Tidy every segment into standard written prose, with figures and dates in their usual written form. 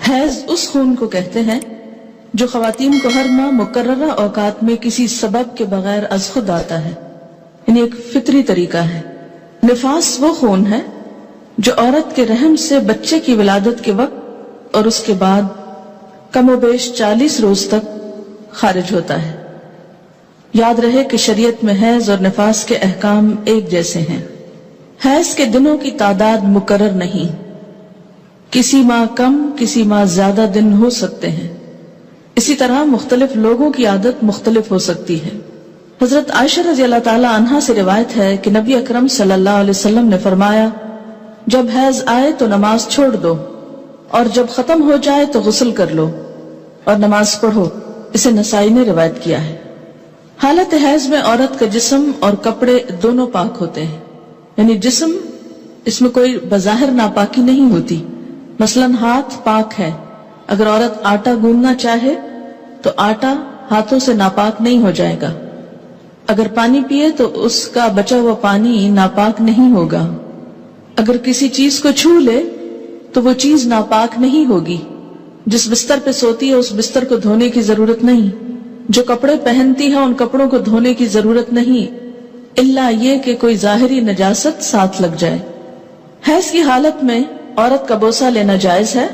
حیض اس خون کو کہتے ہیں جو خواتین کو ہر ماہ مقررہ اوقات میں کسی سبب کے بغیر از خود آتا ہے، یعنی ایک فطری طریقہ ہے۔ نفاس وہ خون ہے جو عورت کے رحم سے بچے کی ولادت کے وقت اور اس کے بعد کم و بیش 40 روز تک خارج ہوتا ہے۔ یاد رہے کہ شریعت میں حیض اور نفاس کے احکام ایک جیسے ہیں۔ حیض کے دنوں کی تعداد مقرر نہیں، کسی ماہ کم کسی ماہ زیادہ دن ہو سکتے ہیں۔ اسی طرح مختلف لوگوں کی عادت مختلف ہو سکتی ہے۔ حضرت عائشہ رضی اللہ تعالی عنہا سے روایت ہے کہ نبی اکرم صلی اللہ علیہ وسلم نے فرمایا، جب حیض آئے تو نماز چھوڑ دو، اور جب ختم ہو جائے تو غسل کر لو اور نماز پڑھو۔ اسے نسائی نے روایت کیا ہے۔ حالت حیض میں عورت کا جسم اور کپڑے دونوں پاک ہوتے ہیں، یعنی جسم، اس میں کوئی بظاہر ناپاکی نہیں ہوتی۔ مثلا ہاتھ پاک ہے، اگر عورت آٹا گوندنا چاہے تو آٹا ہاتھوں سے ناپاک نہیں ہو جائے گا۔ اگر پانی پیے تو اس کا بچا ہوا پانی ناپاک نہیں ہوگا۔ اگر کسی چیز کو چھو لے تو وہ چیز ناپاک نہیں ہوگی۔ جس بستر پہ سوتی ہے اس بستر کو دھونے کی ضرورت نہیں۔ جو کپڑے پہنتی ہے ان کپڑوں کو دھونے کی ضرورت نہیں، الا یہ کہ کوئی ظاہری نجاست ساتھ لگ جائے۔ حیض کی حالت میں عورت کا بوسہ لینا جائز ہے۔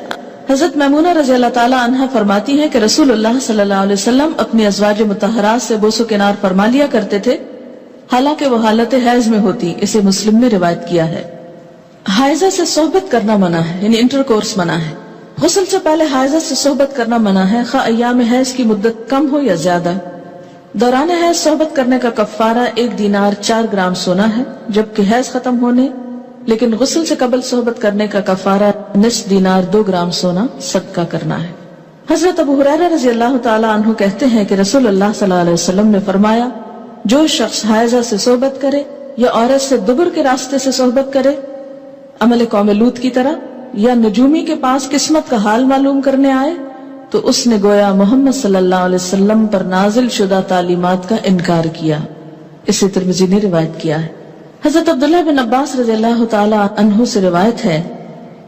حضرت میمونہ رضی اللہ تعالی عنہا فرماتی ہیں کہ رسول اللہ صلی اللہ علیہ وسلم اپنی ازواج مطہرات سے بوس و کنار فرما لیا کرتے تھے، حالانکہ وہ حالت حیض میں ہوتی۔ اسے مسلم نے روایت کیا ہے۔ حائضہ سے صحبت کرنا منع ہے، یعنی انٹر کورس منع ہے۔ غسل سے پہلے حائضہ سے صحبت کرنا منع ہے، خواہ ایام حیض کی مدت کم ہو یا زیادہ۔ دوران حیض صحبت کرنے کا کفارہ 1 دینار 4 گرام سونا ہے، جبکہ حیض ختم ہونے لیکن غسل سے قبل صحبت کرنے کا کفارہ نصف دینار 2 گرام سونا صدقہ کرنا ہے۔ حضرت ابو ہریرہ رضی اللہ تعالی عنہ کہتے ہیں کہ رسول اللہ صلی اللہ علیہ وسلم نے فرمایا، جو شخص حائضہ سے صحبت کرے یا عورت سے دبر کے راستے سے صحبت کرے، عمل قوم لوط کی طرح، یا نجومی کے پاس قسمت کا حال معلوم کرنے آئے، تو اس نے گویا محمد صلی اللہ علیہ وسلم پر نازل شدہ تعلیمات کا انکار کیا۔ اسے ترمذی نے روایت کیا ہے۔ حضرت عبداللہ بن عباس رضی اللہ تعالی عنہ سے روایت ہے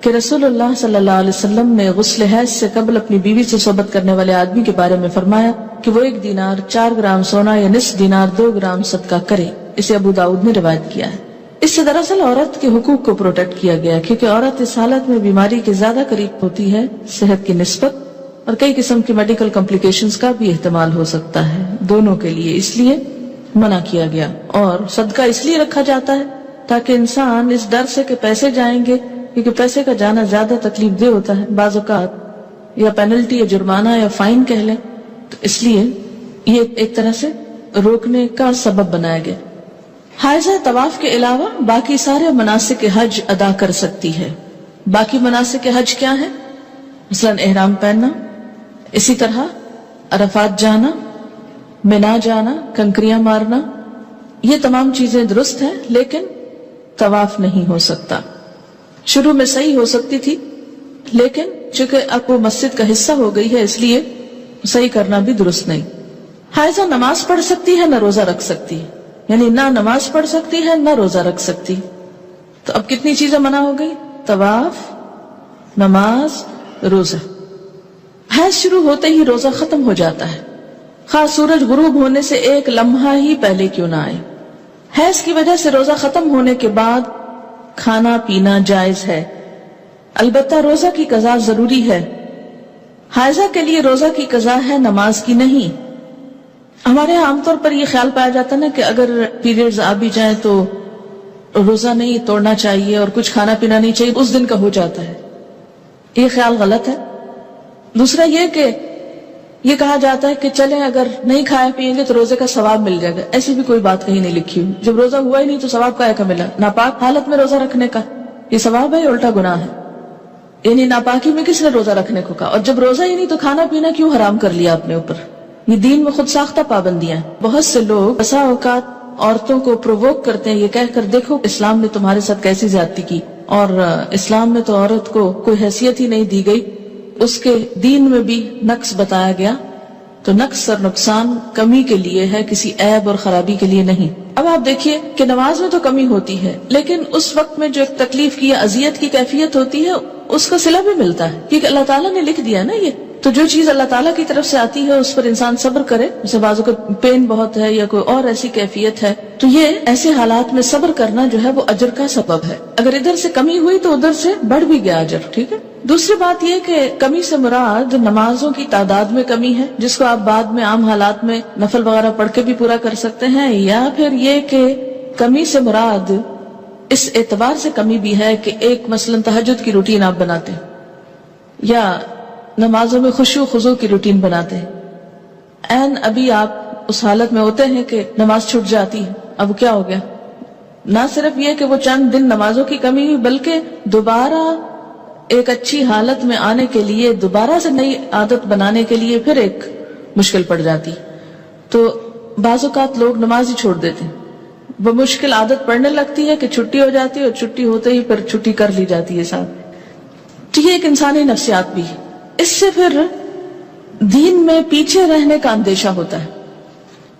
کہ رسول اللہ صلی اللہ علیہ وسلم نے غسل حیض سے قبل اپنی بیوی سے صحبت کرنے والے آدمی کے بارے میں فرمایا کہ وہ 1 دینار 4 گرام سونا یا نصف دینار 2 گرام صدقہ کرے۔ اسے ابو داؤد نے روایت کیا ہے۔ اس سے دراصل عورت کے حقوق کو پروٹیکٹ کیا گیا، کیونکہ عورت اس حالت میں بیماری کے زیادہ قریب ہوتی ہے صحت کی نسبت، اور کئی قسم کی میڈیکل کمپلیکیشنز کا بھی احتمال ہو سکتا ہے دونوں کے لیے، اس لیے منع کیا گیا۔ اور صدقہ اس لیے رکھا جاتا ہے تاکہ انسان اس ڈر سے کہ پیسے جائیں گے، کیونکہ پیسے کا جانا زیادہ تکلیف دہ ہوتا ہے بعض اوقات، یا پینلٹی یا جرمانہ یا فائن کہہ لیں، تو اس لیے یہ ایک طرح سے روکنے کا سبب بنایا گیا۔ حائضہ طواف کے علاوہ باقی سارے مناسک حج ادا کر سکتی ہے۔ باقی مناسک حج کیا ہیں؟ مثلا احرام پہننا، اسی طرح عرفات جانا، منا جانا، کنکریاں مارنا، یہ تمام چیزیں درست ہیں، لیکن طواف نہیں ہو سکتا۔ شروع میں صحیح ہو سکتی تھی، لیکن چونکہ اب وہ مسجد کا حصہ ہو گئی ہے، اس لیے صحیح کرنا بھی درست نہیں۔ حائضہ نماز پڑھ سکتی ہے، نہ روزہ رکھ سکتی ہے، یعنی نہ نماز پڑھ سکتی ہے نہ روزہ رکھ سکتی۔ تو اب کتنی چیزیں منع ہو گئی؟ طواف، نماز، روزہ۔ حیض شروع ہوتے ہی روزہ ختم ہو جاتا ہے، خاص سورج غروب ہونے سے 1 لمحہ ہی پہلے کیوں نہ آئے۔ حیض کی وجہ سے روزہ ختم ہونے کے بعد کھانا پینا جائز ہے، البتہ روزہ کی قضا ضروری ہے۔ حائضہ کے لیے روزہ کی قضا ہے، نماز کی نہیں۔ ہمارے یہاں عام طور پر یہ خیال پایا جاتا ہے نا کہ اگر پیریڈز آ بھی جائیں تو روزہ نہیں توڑنا چاہیے اور کچھ کھانا پینا نہیں چاہیے، اس دن کا ہو جاتا ہے۔ یہ خیال غلط ہے۔ دوسرا یہ کہ یہ کہا جاتا ہے کہ چلیں اگر نہیں کھایا پیئیں گے تو روزے کا ثواب مل جائے گا، ایسی بھی کوئی بات کہیں نہیں لکھی ہوئی۔ جب روزہ ہوا ہی نہیں تو ثواب کہے کا ملا؟ ناپاک حالت میں روزہ رکھنے کا یہ ثواب ہے، الٹا گناہ ہے۔ یعنی ناپاکی میں کس نے روزہ رکھنے کو کہا؟ اور جب روزہ ہی نہیں تو کھانا پینا کیوں حرام کر لیا اپنے اوپر؟ یہ دین میں خود ساختہ پابندیاں ہیں۔ بہت سے لوگ بسا اوقات عورتوں کو پرووک کرتے ہیں یہ کہہ کر، دیکھو اسلام نے تمہارے ساتھ کیسی زیادتی کی، اور اسلام میں تو عورت کو کوئی حیثیت ہی نہیں دی گئی، اس کے دین میں بھی نقص بتایا گیا۔ تو نقص اور نقصان کمی کے لیے ہے، کسی عیب اور خرابی کے لیے نہیں۔ اب آپ دیکھیے کہ نماز میں تو کمی ہوتی ہے، لیکن اس وقت میں جو ایک تکلیف کی یا اذیت کی کیفیت ہوتی ہے، اس کا صلہ بھی ملتا ہے، کیونکہ اللہ تعالیٰ نے لکھ دیا نا یہ. تو جو چیز اللہ تعالیٰ کی طرف سے آتی ہے اس پر انسان صبر کرے. جیسے بازو کا پین بہت ہے یا کوئی اور ایسی کیفیت ہے، تو یہ ایسے حالات میں صبر کرنا جو ہے وہ اجر کا سبب ہے. اگر ادھر سے کمی ہوئی تو ادھر سے بڑھ بھی گیا اجر. ٹھیک ہے. دوسری بات یہ کہ کمی سے مراد نمازوں کی تعداد میں کمی ہے، جس کو آپ بعد میں عام حالات میں نفل وغیرہ پڑھ کے بھی پورا کر سکتے ہیں، یا پھر یہ کہ کمی سے مراد اس اعتبار سے کمی بھی ہے کہ ایک مثلا تہجد کی روٹین آپ بناتے ہیں یا نمازوں میں خشوع خضوع کی روٹین بناتے ہیں. این ابھی آپ اس حالت میں ہوتے ہیں کہ نماز چھوٹ جاتی ہے. اب کیا ہو گیا؟ نہ صرف یہ کہ وہ چند دن نمازوں کی کمی ہوئی، بلکہ دوبارہ ایک اچھی حالت میں آنے کے لیے، دوبارہ سے نئی عادت بنانے کے لیے پھر ایک مشکل پڑ جاتی. تو بعض اوقات لوگ نماز ہی چھوڑ دیتے ہیں. وہ مشکل عادت پڑنے لگتی ہے کہ چھٹی ہو جاتی ہے، اور چھٹی ہوتے ہی پھر چھٹی کر لی جاتی ہے ساتھ. تو یہ ایک انسانی نفسیات بھی ہے. اس سے پھر دین میں پیچھے رہنے کا اندیشہ ہوتا ہے.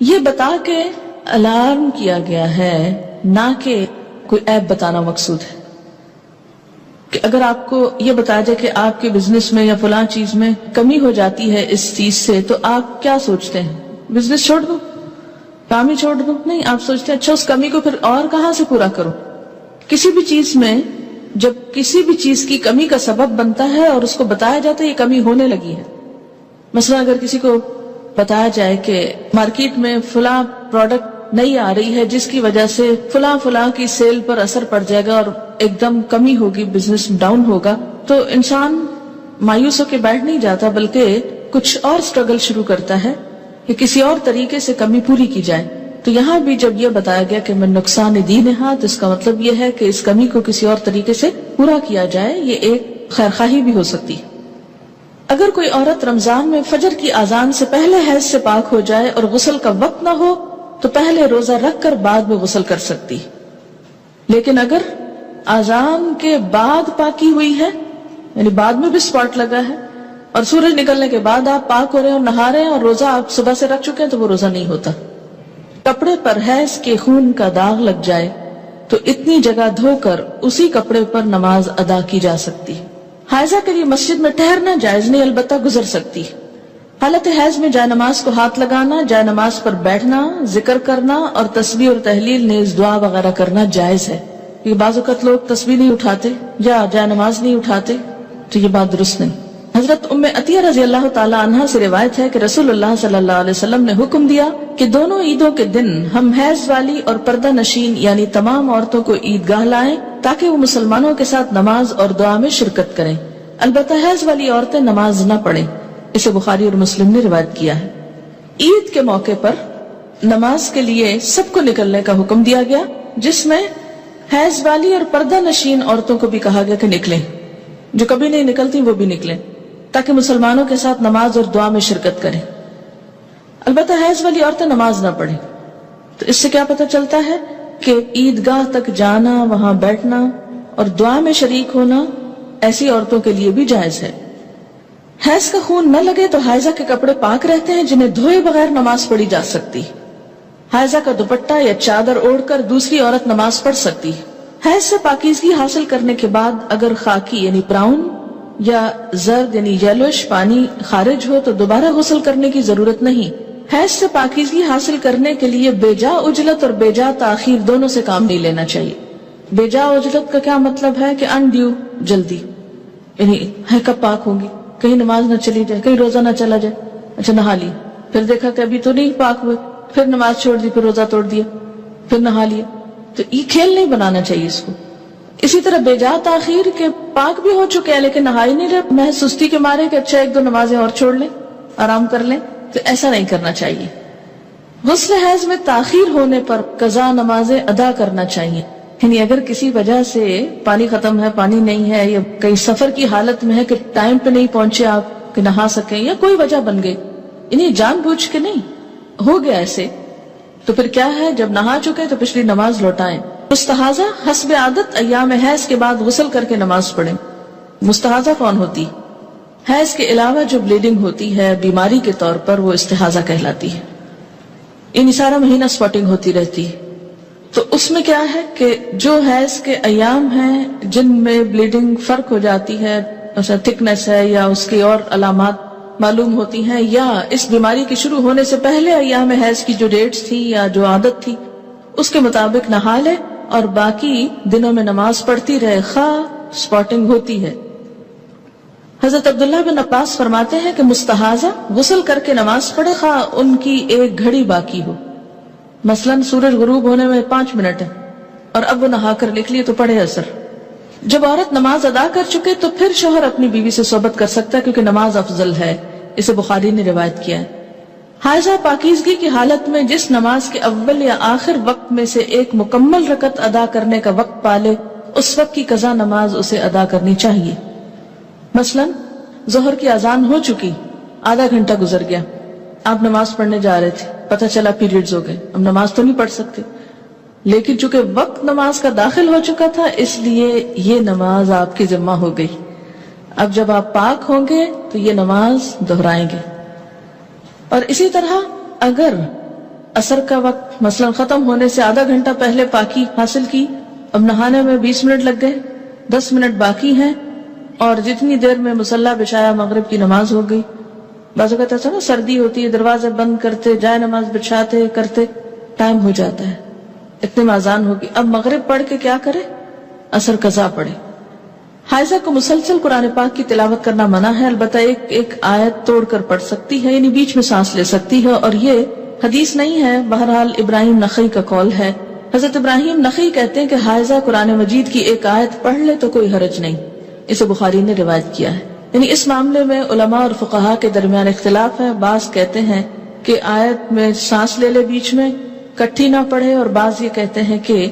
یہ بتا کے الارم کیا گیا ہے، نہ کہ کوئی عیب بتانا مقصود ہے. کہ اگر آپ کو یہ بتایا جائے کہ آپ کے بزنس میں یا فلاں چیز میں کمی ہو جاتی ہے اس چیز سے، تو آپ کیا سوچتے ہیں؟ بزنس چھوڑ دو، کام ہی چھوڑ دو؟ نہیں، آپ سوچتے ہیں اچھا اس کمی کو پھر اور کہاں سے پورا کروں. کسی بھی چیز میں جب کسی بھی چیز کی کمی کا سبب بنتا ہے اور اس کو بتایا جاتا ہے یہ کمی ہونے لگی ہے. مثلا اگر کسی کو بتایا جائے کہ مارکیٹ میں فلاں پروڈکٹ نہیں آ رہی ہے جس کی وجہ سے فلاں کی سیل پر اثر پڑ جائے گا اور ایک دم کمی ہوگی، بزنس ڈاؤن ہوگا، تو انسان مایوس ہو کے بیٹھ نہیں جاتا، بلکہ کچھ اور سٹرگل شروع کرتا ہے کہ کسی اور طریقے سے کمی پوری کی جائے. تو یہاں بھی جب یہ بتایا گیا کہ من نقصان دین ہے، تو اس کا مطلب یہ ہے کہ اس کمی کو کسی اور طریقے سے پورا کیا جائے. یہ ایک خیرخواہی بھی ہو سکتی ہے. اگر کوئی عورت رمضان میں فجر کی اذان سے پہلے حیض سے پاک ہو جائے اور غسل کا وقت نہ ہو تو پہلے روزہ رکھ کر بعد میں غسل کر سکتی. لیکن اگر اذان کے بعد پاکی ہوئی ہے، یعنی بعد میں بھی سپاٹ لگا ہے، اور سورج نکلنے کے بعد آپ پاک ہو رہے ہیں اور نہا رہے ہیں اور روزہ آپ صبح سے رکھ چکے ہیں، تو وہ روزہ نہیں ہوتا. کپڑے پر حیض کے خون کا داغ لگ جائے تو اتنی جگہ دھو کر اسی کپڑے پر نماز ادا کی جا سکتی. حائضہ کے لیے مسجد میں ٹھہرنا جائز نہیں، البتہ گزر سکتی. حالت حیض میں جائے نماز کو ہاتھ لگانا، جائے نماز پر بیٹھنا، ذکر کرنا اور تسبیح اور تحلیل نیز دعا وغیرہ کرنا جائز ہے. یہ بعض اوقات لوگ تسبیح نہیں اٹھاتے یا جائے نماز نہیں اٹھاتے، تو یہ بات درست نہیں. حضرت ام عطیہ رضی اللہ تعالی عنہا سے روایت ہے کہ رسول اللہ صلی اللہ علیہ وسلم نے حکم دیا کہ دونوں عیدوں کے دن ہم حیض والی اور پردہ نشین یعنی تمام عورتوں کو عیدگاہ لائیں تاکہ وہ مسلمانوں کے ساتھ نماز اور دعا میں شرکت کریں. البتہ حیض والی عورتیں نماز نہ پڑھیں. اسے بخاری اور مسلم نے روایت کیا ہے. عید کے موقع پر نماز کے لیے سب کو نکلنے کا حکم دیا گیا، جس میں حیض والی اور پردہ نشین عورتوں کو بھی کہا گیا کہ نکلیں. جو کبھی نہیں نکلتی وہ بھی نکلیں تاکہ مسلمانوں کے ساتھ نماز اور دعا میں شرکت کریں. البتہ حیض والی عورتیں نماز نہ پڑھیں. تو اس سے کیا پتہ چلتا ہے کہ عیدگاہ تک جانا، وہاں بیٹھنا اور دعا میں شریک ہونا ایسی عورتوں کے لیے بھی جائز ہے. حیض کا خون نہ لگے تو حائضہ کے کپڑے پاک رہتے ہیں جنہیں دھوئے بغیر نماز پڑھی جا سکتی. حائضہ کا دوپٹہ یا چادر اوڑھ کر دوسری عورت نماز پڑھ سکتی. حیض سے پاکیزگی حاصل کرنے کے بعد اگر خاکی یعنی براؤن یا زرد یعنی یلوش پانی خارج ہو تو دوبارہ غسل کرنے کی ضرورت نہیں. حیض سے پاکیزگی حاصل کرنے کے لیے بے جا عجلت اور بے جا تاخیر دونوں سے کام نہیں لینا چاہیے. بے جا عجلت کا کیا مطلب ہے کہ انڈیو جلدی، یعنی ہے کب پاک ہوں گی، کہیں نماز نہ چلی جائے، کہیں روزہ نہ چلا جائے. اچھا نہا لی، پھر دیکھا کہ ابھی تو نہیں پاک ہوئے، پھر نماز چھوڑ دی، پھر روزہ توڑ دیا، پھر نہا لیا. تو یہ کھیل نہیں بنانا چاہیے اس کو. اسی طرح بے جا تاخیر کے پاک بھی ہو چکے ہیں لیکن نہائی نہیں رہے، محض سستی کے مارے کہ اچھا ایک دو نمازیں اور چھوڑ لیں، آرام کر لیں، تو ایسا نہیں کرنا چاہیے. غسل حیض میں تاخیر ہونے پر قضا نمازیں ادا کرنا چاہیے. یعنی اگر کسی وجہ سے پانی ختم ہے، پانی نہیں ہے، یا کئی سفر کی حالت میں ہے کہ ٹائم پہ نہیں پہنچے آپ کہ نہا سکیں، یا کوئی وجہ بن گئی، انہیں جان بوجھ کے نہیں ہو گیا ایسے، تو پھر کیا ہے، جب نہا چکے تو پچھلی نماز لوٹائیں. مستحاضہ حسب عادت ایام حیض کے بعد غسل کر کے نماز پڑھیں. مستحاضہ کون ہوتی؟ حیض کے علاوہ جو بلیڈنگ ہوتی ہے بیماری کے طور پر، وہ استحاضہ کہلاتی ہے. یعنی سارا مہینہ سپاٹنگ ہوتی رہتی ہے، تو اس میں کیا ہے کہ جو حیض کے ایام ہیں جن میں بلیڈنگ فرق ہو جاتی ہے، مثلا تھکنس ہے یا اس کی اور علامات معلوم ہوتی ہیں، یا اس بیماری کے شروع ہونے سے پہلے ایام حیض کی جو ڈیٹس تھی یا جو عادت تھی اس کے مطابق نہا لے اور باقی دنوں میں نماز پڑھتی رہے خواہ سپاٹنگ ہوتی ہے۔ حضرت عبداللہ بن عباس فرماتے ہیں کہ مستحاضہ غسل کر کے نماز پڑھے خواہ ان کی ایک گھڑی باقی ہو، مثلا سورج غروب ہونے میں 5 منٹ ہے اور اب وہ نہا کر نکلی تو پڑھے اثر۔ جب عورت نماز ادا کر چکے تو پھر شوہر اپنی بیوی سے صحبت کر سکتا ہے کیونکہ نماز افضل ہے، اسے بخاری نے روایت کیا ہے۔ حائضہ پاکیزگی کی حالت میں جس نماز کے اول یا آخر وقت میں سے ایک مکمل رکعت ادا کرنے کا وقت پالے اس وقت کی قضا نماز اسے ادا کرنی چاہیے۔ مثلا ظہر کی اذان ہو چکی، آدھا گھنٹہ گزر گیا، آپ نماز پڑھنے جا رہے تھے، پتہ چلا پیریڈز ہو گئے، اب نماز تو نہیں پڑھ سکتے، لیکن چونکہ وقت نماز کا داخل ہو چکا تھا اس لیے یہ نماز آپ کی ذمہ ہو گئی۔ اب جب آپ پاک ہوں گے تو یہ نماز دہرائیں گے۔ اور اسی طرح اگر عصر کا وقت مثلا ختم ہونے سے آدھا گھنٹہ پہلے پاکی حاصل کی، اب نہانے میں 20 منٹ لگ گئے، 10 منٹ باقی ہیں اور جتنی دیر میں مصلی بچھایا مغرب کی نماز ہو گئی۔ بعض اوقات ایسا نا سردی ہوتی ہے، دروازے بند کرتے جائے نماز بچھاتے کرتے ٹائم ہو جاتا ہے، اتنے میں اذان ہوگی، اب مغرب پڑھ کے کیا کرے؟ عصر قضا پڑھے۔ حائضہ کو مسلسل قرآن پاک کی تلاوت کرنا منع ہے، البتہ ایک آیت توڑ کر پڑھ سکتی ہے، یعنی بیچ میں سانس لے سکتی ہے، اور یہ حدیث نہیں ہے، بہرحال ابراہیم نخعی کا قول ہے۔ حضرت ابراہیم نخعی کہتے ہیں کہ حائضہ قرآن مجید کی ایک آیت پڑھ لے تو کوئی حرج نہیں، اسے بخاری نے روایت کیا ہے۔ یعنی اس معاملے میں علماء اور فقہاء کے درمیان اختلاف ہے، بعض کہتے ہیں کہ آیت میں سانس لے لے بیچ میں، کٹھی نہ پڑھے، اور بعض یہ کہتے ہیں کہ